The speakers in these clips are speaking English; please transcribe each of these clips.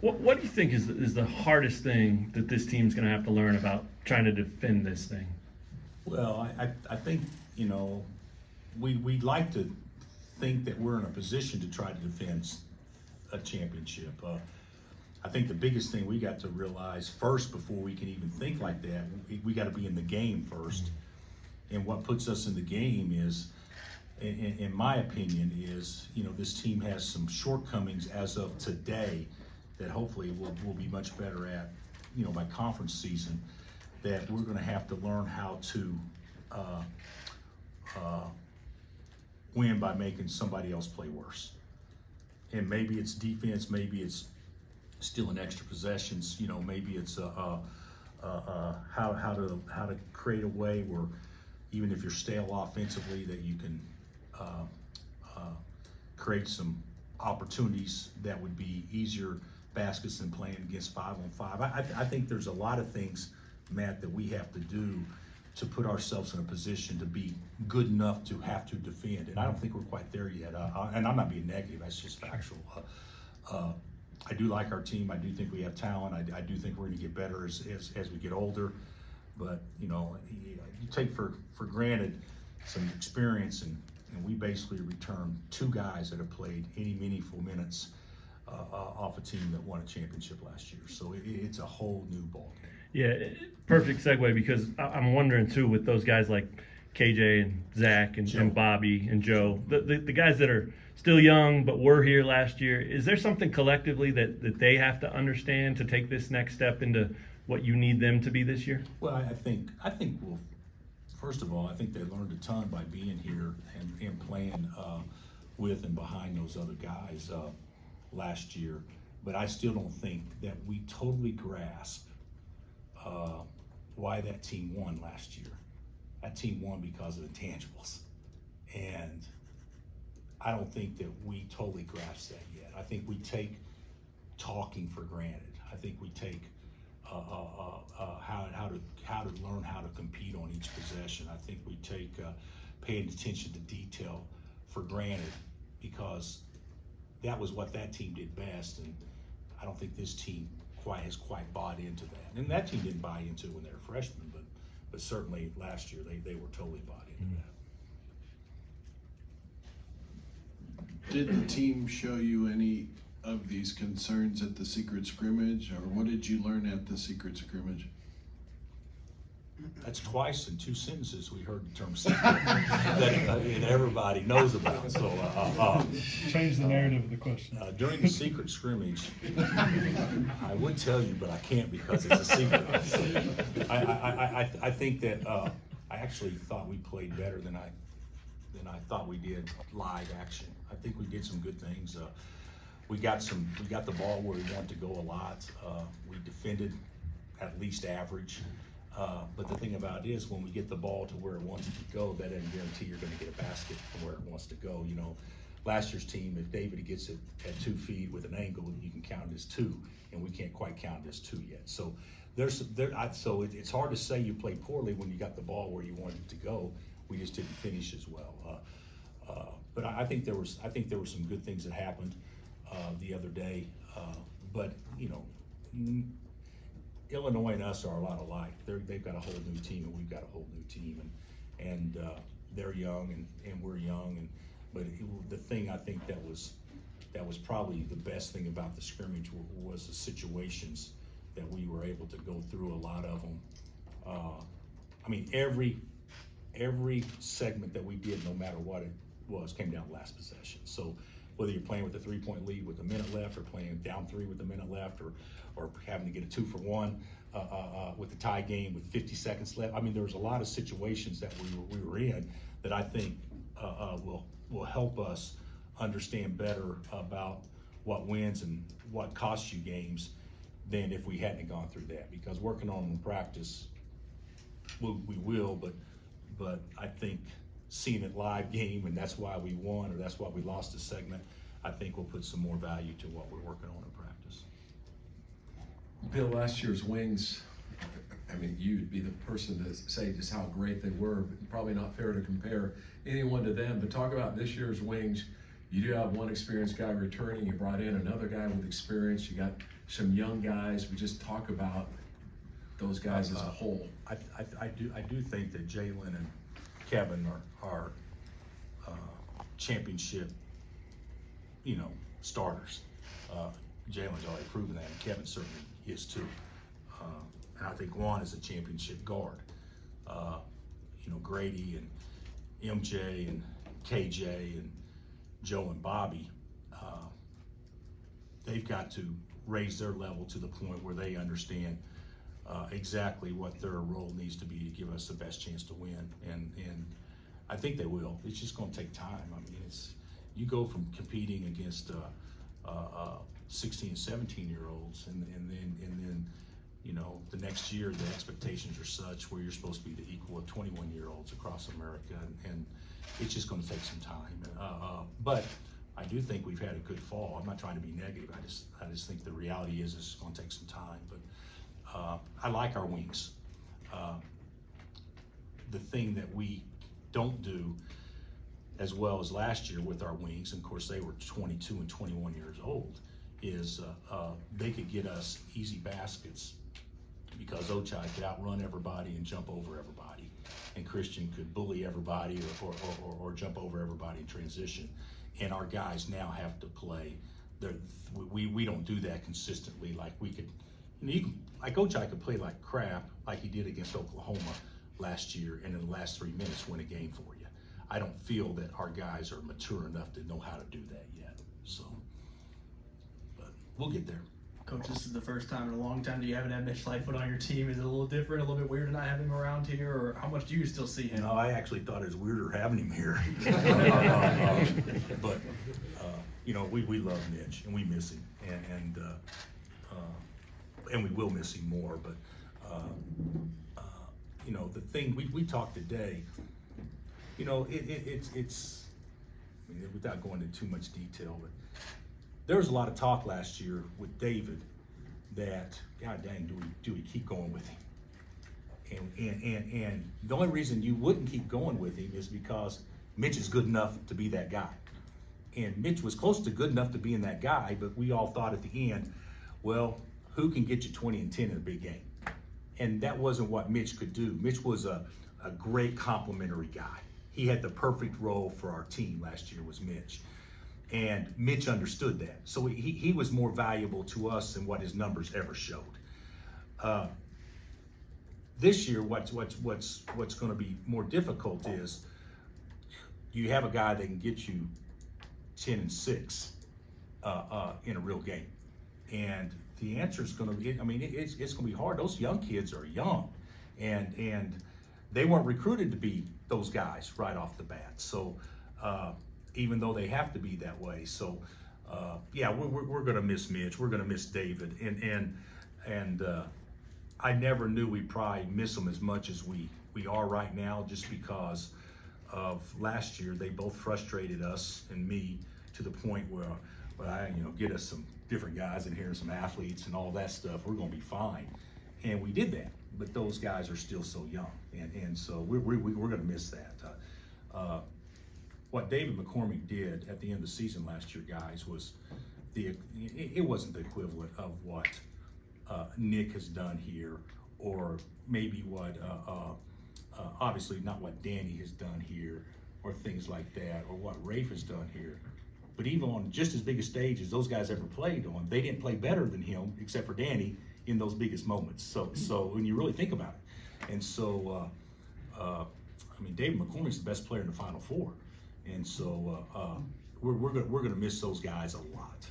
What do you think is the hardest thing that this team's going to have to learn about trying to defend this thing? Well, I think, you know, we'd like to think that we're in a position to try to defend a championship. I think the biggest thing we got to realize first, before we can even think like that, we got to be in the game first. And what puts us in the game is, in my opinion, is, you know, this team has some shortcomings as of today that hopefully we'll be much better at, you know, by conference season, that we're going to have to learn how to win by making somebody else play worse. And maybe it's defense, maybe it's stealing extra possessions, you know, maybe it's how to create a way where even if you're stale offensively, that you can create some opportunities that would be easier baskets than playing against 5-on-5. I think there's a lot of things, Matt, that we have to do to put ourselves in a position to be good enough to have to defend. And I don't think we're quite there yet. And I'm not being negative, that's just factual. I do like our team. I do think we have talent. I do think we're going to get better as we get older. But, you know, you take for granted some experience, and we basically returned 2 guys that have played any meaningful minutes off a team that won a championship last year. So it's a whole new ball game. Yeah, perfect segue, because I'm wondering too, with those guys like KJ and Zach and Bobby and Joe, the guys that are still young but were here last year, is there something collectively that they have to understand to take this next step into what you need them to be this year? Well, I think well, first of all, I think they learned a ton by being here and playing with and behind those other guys last year. But I still don't think that we totally grasp why that team won last year. That team won because of the intangibles. And I don't think that we totally grasp that yet. I think we take talking for granted. I think we take how to learn how to compete on each possession. I think we take paying attention to detail for granted, because that was what that team did best, and I don't think this team has quite bought into that. And that team didn't buy into it when they were freshmen, but certainly last year they were totally bought into that. Did the team show you any of these concerns at the secret scrimmage, or what did you learn at the secret scrimmage? That's twice in 2 sentences we heard the term secret that everybody knows about. So change the narrative of the question. During the secret scrimmage, I would tell you, but I can't because it's a secret. I think that I actually thought we played better than I thought we did live action. I think we did some good things. We got the ball where we wanted to go a lot. We defended at least average. But the thing about it is, when we get the ball to where it wants to go, that doesn't guarantee you're going to get a basket from where it wants to go. You know, last year's team, if David gets it at 2 feet with an angle, you can count it as 2, and we can't quite count it as 2 yet. So so it's hard to say you played poorly when you got the ball where you wanted it to go. We just didn't finish as well. But I think there were some good things that happened the other day. But you know, Illinois and us are a lot alike. They've got a whole new team, and we've got a whole new team, and they're young and we're young. But the thing I think that was probably the best thing about the scrimmage was the situations that we were able to go through. A lot of them. I mean, every segment that we did, no matter what it was, came down to last possession. So whether you're playing with a 3-point lead with a minute left, or playing down 3 with a minute left, or having to get a 2-for-1 with the tie game with 50 seconds left. I mean, there was a lot of situations that we were in that I think will help us understand better about what wins and what costs you games than if we hadn't gone through that. Because working on them in practice, we will, but I think seeing it live game, and that's why we won, or that's why we lost a segment, I think will put some more value to what we're working on in practice. Bill, last year's wings, I mean, you'd be the person to say just how great they were. Probably not fair to compare anyone to them, but talk about this year's wings. You do have one experienced guy returning. You brought in another guy with experience. You got some young guys. We just talk about those guys as a whole. I do think that Jalen and Kevin are championship, starters. Jalen's already proven that, and Kevin certainly is too. And I think Juan is a championship guard. Grady and MJ and KJ and Joe and Bobby, they've got to raise their level to the point where they understand exactly what their role needs to be to give us the best chance to win. And I think they will. It's just going to take time. I mean, you go from competing against 16 and 17-year-olds, and then the next year the expectations are such where you're supposed to be the equal of 21-year-olds across America, and it's just going to take some time. But I do think we've had a good fall. I'm not trying to be negative. I just think the reality is it's going to take some time. But I like our wings. The thing that we don't do as well as last year with our wings, and of course they were 22 and 21 years old, is they could get us easy baskets because Ochai could outrun everybody and jump over everybody, and Christian could bully everybody or jump over everybody in transition. And our guys now have to play. We don't do that consistently like we could. Like Ochai could play like crap, like he did against Oklahoma last year, and in the last 3 minutes win a game for you. I don't feel that our guys are mature enough to know how to do that yet. So, but we'll get there. Coach, this is the first time in a long time that you haven't had Mitch Lightfoot on your team. Is it a little different, a little bit weird to not have him around here, or how much do you still see him? No, I actually thought it was weirder having him here. But we love Mitch and we miss him, and we will miss him more. But the thing we talked today, it's without going into too much detail, but there was a lot of talk last year with David that, God dang, do we keep going with him? And the only reason you wouldn't keep going with him is because Mitch is good enough to be that guy. And Mitch was close to good enough to being that guy, but we all thought at the end, well, who can get you 20 and 10 in a big game? And that wasn't what Mitch could do. Mitch was a great complementary guy. He had the perfect role for our team last year, was Mitch. And Mitch understood that. So he was more valuable to us than what his numbers ever showed. This year, what's going to be more difficult is you have a guy that can get you 10 and 6 in a real game. And the answer is going to be, it's going to be hard. Those young kids are young, and they weren't recruited to be those guys right off the bat. So even though they have to be that way, so we're going to miss Mitch. We're going to miss David, and I never knew we'd probably miss them as much as we are right now, just because of last year. They both frustrated us and me to the point where, get us some different guys in here, some athletes and all that stuff. We're going to be fine, and we did that. But those guys are still so young, and so we're going to miss that. What David McCormick did at the end of the season last year, guys, was it wasn't the equivalent of what Nick has done here, or maybe what obviously not what Danny has done here, or things like that, or what Rafe has done here. But even on just as big a stage as those guys ever played on, they didn't play better than him, except for Danny, in those biggest moments. So when you really think about it, and so David McCormick's the best player in the Final Four, and so we're gonna miss those guys a lot.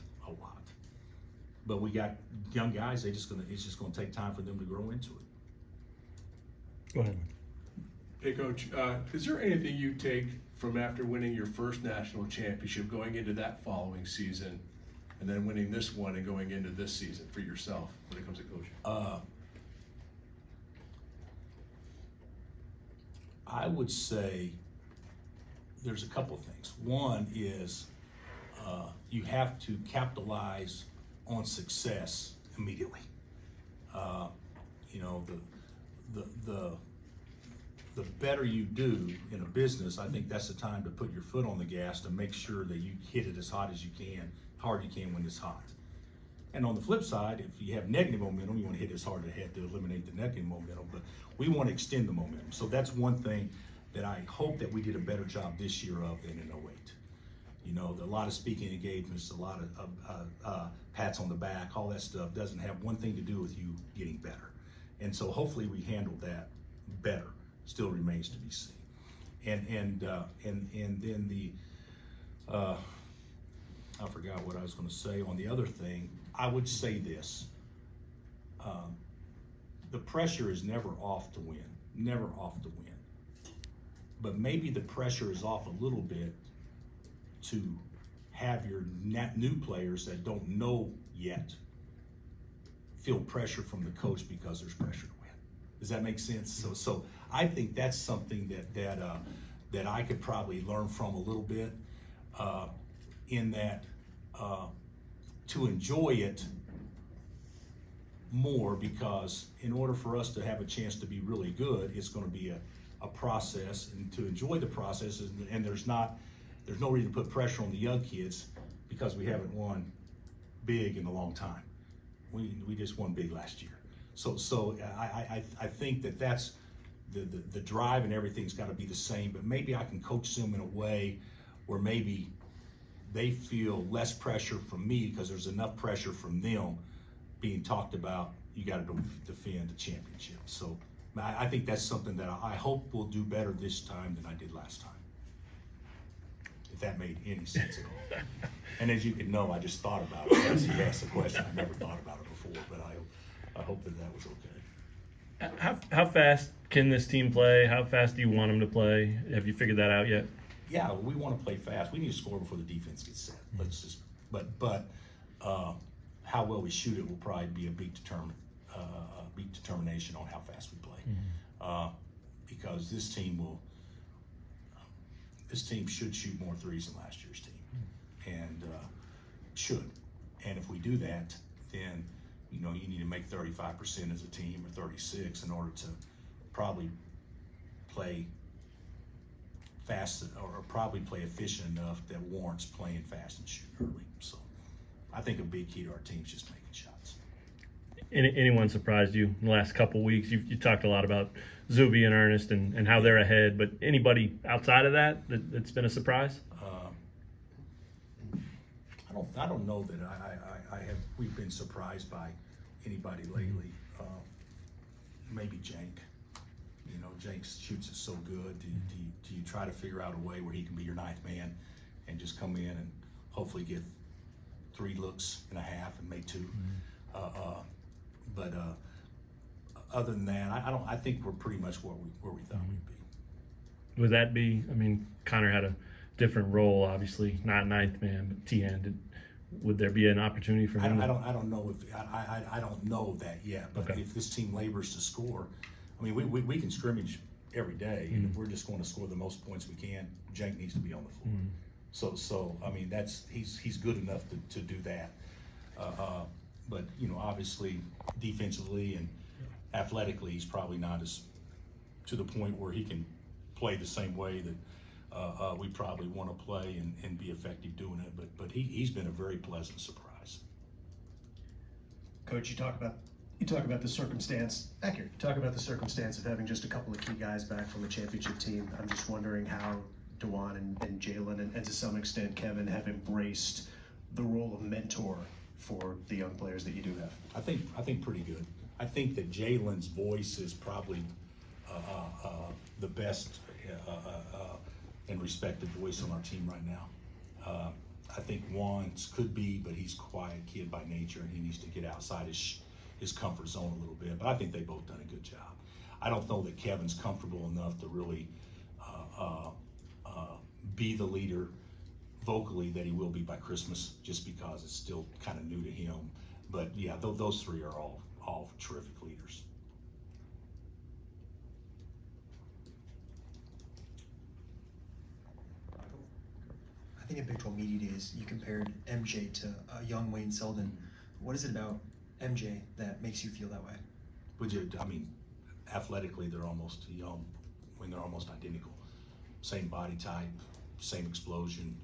But we got young guys. It's just gonna take time for them to grow into it. Go ahead. Hey, Coach, is there anything you take from after winning your first national championship, going into that following season, and then winning this one and going into this season for yourself when it comes to coaching? I would say there's a couple of things. One is you have to capitalize on success immediately. The better you do in a business, I think that's the time to put your foot on the gas to make sure that you hit it as hard you can when it's hot. And on the flip side, if you have negative momentum, you want to hit as hard ahead to eliminate the negative momentum, but we want to extend the momentum. So that's one thing that I hope that we did a better job this year of than in 08. You know, a lot of speaking engagements, a lot of pats on the back, all that stuff doesn't have one thing to do with you getting better. And so hopefully we handled that better. Still remains to be seen. And then the I forgot what I was going to say on the other thing. I would say this: the pressure is never off to win, never off to win. But maybe the pressure is off a little bit to have your new players that don't know yet feel pressure from the coach because there's pressure to win. Does that make sense? So I think that's something that I could probably learn from a little bit, in that to enjoy it more, because in order for us to have a chance to be really good, it's going to be a process, and to enjoy the process, and there's no reason to put pressure on the young kids because we haven't won big in a long time. We just won big last year. So I think that's the drive, and everything's got to be the same, but maybe I can coach them in a way where maybe they feel less pressure from me because there's enough pressure from them being talked about. You got to defend the championship. So I think that's something that I hope we'll do better this time than I did last time. If that made any sense at all. And as you can know, I just thought about it as he asked the question. I never thought about it before, but I hope that was okay. How fast can this team play? How fast do you want them to play? Have you figured that out yet? Yeah, we want to play fast. We need to score before the defense gets set. Let's just, but how well we shoot it will probably be a big determination on how fast we play. Because this team should shoot more threes than last year's team, and should. And if we do that, then you need to make 35% as a team, or 36, in order to probably play fast, or probably play efficient enough that warrants playing fast and shooting early. So I think a big key to our team is just making shots. Anyone surprised you in the last couple weeks? You talked a lot about Zuby and Ernest and how they're ahead, but anybody outside of that's been a surprise? I don't know that we've been surprised by anybody lately. Maybe Jank. Jank shoots it so good. Do you try to figure out a way where he can be your ninth man and just come in and hopefully get 3 looks and a half and make 2? But other than that, I think we're pretty much where we thought we'd be. Would that be? I mean, Connor had a different role, obviously, not ninth man, but T-end. Would there be an opportunity for him? I don't know if I don't know that yet. But if this team labors to score, I mean, we can scrimmage every day, and if we're just going to score the most points we can, Jank needs to be on the floor. So I mean, he's good enough to do that. But obviously, defensively and athletically, he's probably not as to the point where he can play the same way that we probably want to play and be effective doing it. But he's been a very pleasant surprise. Coach, you talk about the circumstance. Accurate. You talk about the circumstance of having just a couple of key guys back from a championship team. I'm just wondering how DeJuan and Jalen and to some extent Kevin have embraced the role of mentor for the young players that you do have. I think pretty good. I think that Jalen's voice is probably the best and respected voice on our team right now. I think Juan's could be, but he's a quiet kid by nature, and he needs to get outside his comfort zone a little bit. But I think they've both done a good job. I don't know that Kevin's comfortable enough to really be the leader vocally that he will be by Christmas, just because it's still kind of new to him. But yeah, those 3 are all terrific leaders. I think in Big 12 Media Days, you compared MJ to a young Wayne Selden. What is it about MJ that makes you feel that way? I mean, athletically, they're almost young when they're almost identical. Same body type, same explosion.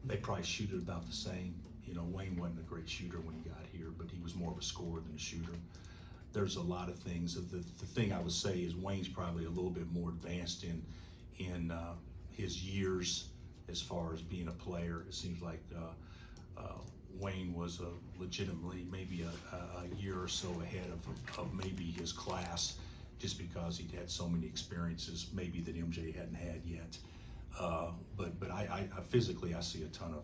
They probably shoot it about the same. You know, Wayne wasn't a great shooter when he got here, but he was more of a scorer than a shooter. There's a lot of things. The thing I would say is Wayne's probably a little bit more advanced in his years as far as being a player. It seems like Wayne was legitimately maybe a year or so ahead of maybe his class, just because he'd had so many experiences maybe that MJ hadn't had yet. But I physically I see a ton of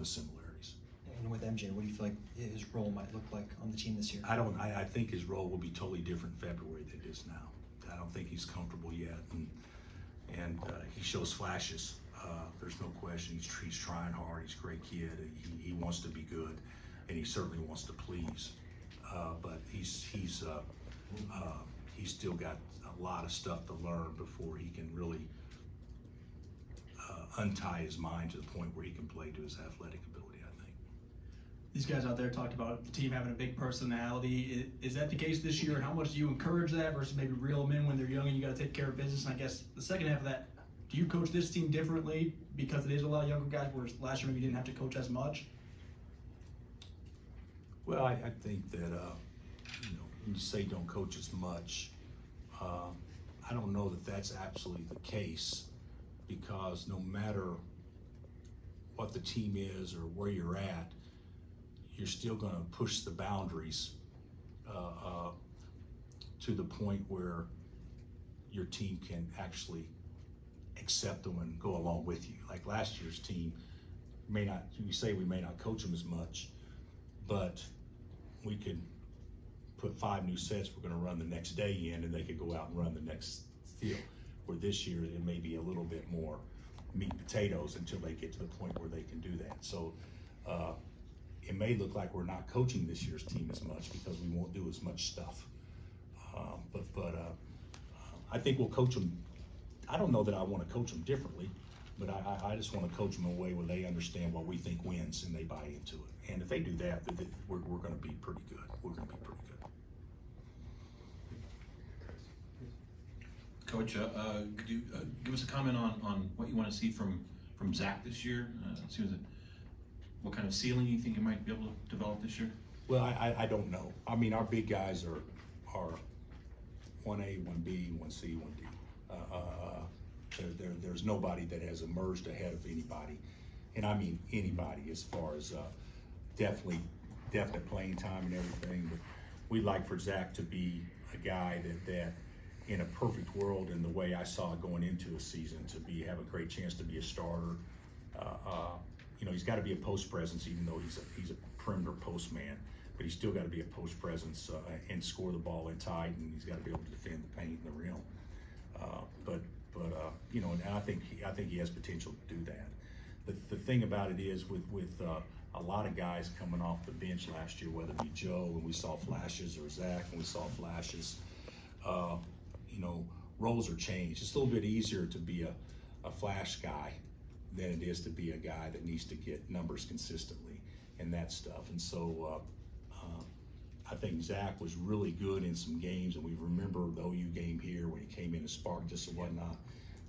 similarities. And with MJ, what do you feel like his role might look like on the team this year? I think his role will be totally different in February than it is now. I don't think he's comfortable yet, and he shows flashes. There's no question. He's trying hard. He's a great kid. He wants to be good, and he certainly wants to please. But he's still got a lot of stuff to learn before he can really untie his mind to the point where he can play to his athletic ability, I think. These guys out there talked about the team having a big personality. Is that the case this year? And how much do you encourage that versus maybe reel them in when they're young and you got to take care of business? And I guess the second half of that, do you coach this team differently because it is a lot of younger guys, whereas last year maybe you didn't have to coach as much? Well, I think that, when you say don't coach as much, I don't know that that's absolutely the case, because no matter what the team is or where you're at, you're still going to push the boundaries to the point where your team can actually accept them and go along with you. Like last year's team, we may not coach them as much, but we could put 5 new sets we're going to run the next day in, and they could go out and run the next field. Where this year it may be a little bit more meat and potatoes until they get to the point where they can do that. So it may look like we're not coaching this year's team as much because we won't do as much stuff. But I think we'll coach them. I don't know that I want to coach them differently, but I just want to coach them in a way where they understand what we think wins and they buy into it. And if they do that, we're going to be pretty good. We're going to be pretty good. Coach, could you give us a comment on what you want to see from Zach this year? What kind of ceiling you think you might be able to develop this year? Well, I don't know. I mean, our big guys are 1A, 1B, 1C, 1D. There's nobody that has emerged ahead of anybody, and I mean anybody as far as definite playing time and everything. But we'd like for Zach to be a guy that in a perfect world, in the way I saw it going into a season, have a great chance to be a starter. He's got to be a post presence, even though he's a perimeter post man, but he's still got to be a post presence and score the ball in tight, and he's got to be able to defend the paint and the rim. And I think he has potential to do that. The thing about it is with a lot of guys coming off the bench last year, whether it be Joe and we saw flashes, or Zach and we saw flashes. Roles are changed. It's a little bit easier to be a flash guy than it is to be a guy that needs to get numbers consistently and that stuff. And so I think Zach was really good in some games, and we remember the OU game here when he came in and sparked us and whatnot.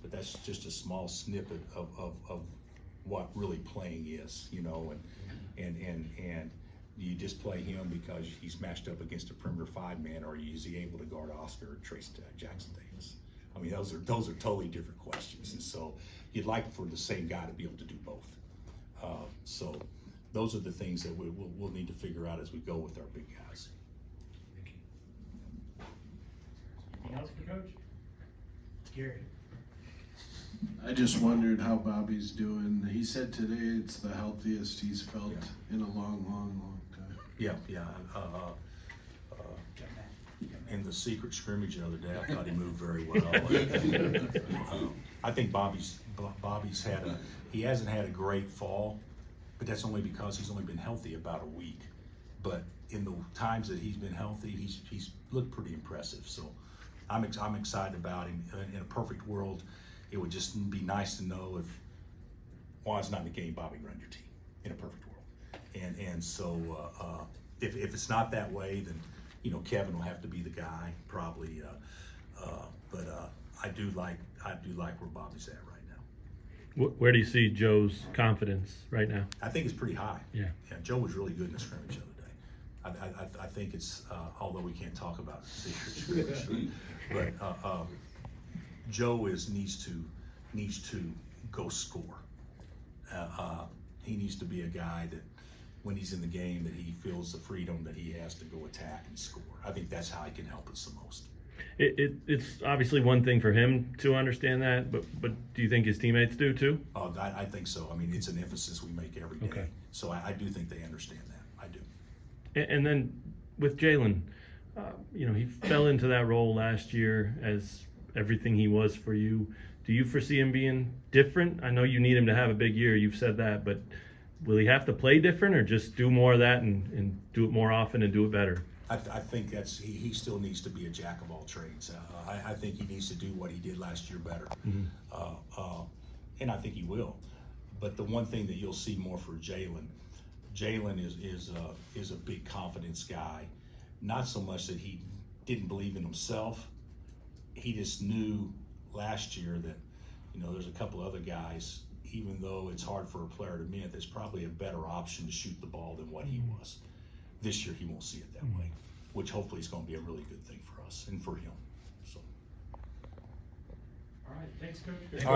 But that's just a small snippet of what really playing is, and do you just play him because he's matched up against a perimeter 5-man, or is he able to guard Oscar or Trace Jackson Davis? I mean, those are totally different questions, and so you'd like for the same guy to be able to do both. So those are the things that we'll need to figure out as we go with our big guys. Anything else for Coach? Gary. I just wondered how Bobby's doing. He said today it's the healthiest he's felt in a long time. Yeah. In the secret scrimmage the other day, I thought he moved very well. I think Bobby's he hasn't had a great fall, but that's only because he's only been healthy about a week. But in the times that he's been healthy, he's looked pretty impressive. So I'm excited about him. In a perfect world, it would just be nice to know if Juan's not in the game, Bobby run your team. In a perfect world, and so if it's not that way, then Kevin will have to be the guy probably. But I do like where Bobby's at right now. Where do you see Joe's confidence right now? I think it's pretty high. Yeah. Joe was really good in the scrimmage the other day. I think it's, although we can't talk about secret scrimmage, but Joe needs to go score. He needs to be a guy that when he's in the game that he feels the freedom that he has to go attack and score. I think that's how he can help us the most. It's obviously one thing for him to understand that, but do you think his teammates do too? I think so. I mean, it's an emphasis we make every day. Okay. So I do think they understand that. I do. And then with Jalen, he fell into that role last year as everything he was for you. Do you foresee him being different? I know you need him to have a big year. You've said that, but will he have to play different or just do more of that and do it more often and do it better? I think he still needs to be a jack of all trades. I think he needs to do what he did last year better, and I think he will. But the one thing that you'll see more for Jalen is a big confidence guy. Not so much that he didn't believe in himself. He just knew last year that there's a couple other guys. Even though it's hard for a player to admit, there's probably a better option to shoot the ball than what he was. This year, he won't see it that way, which hopefully is going to be a really good thing for us and for him. So. All right, thanks, Coach. All right.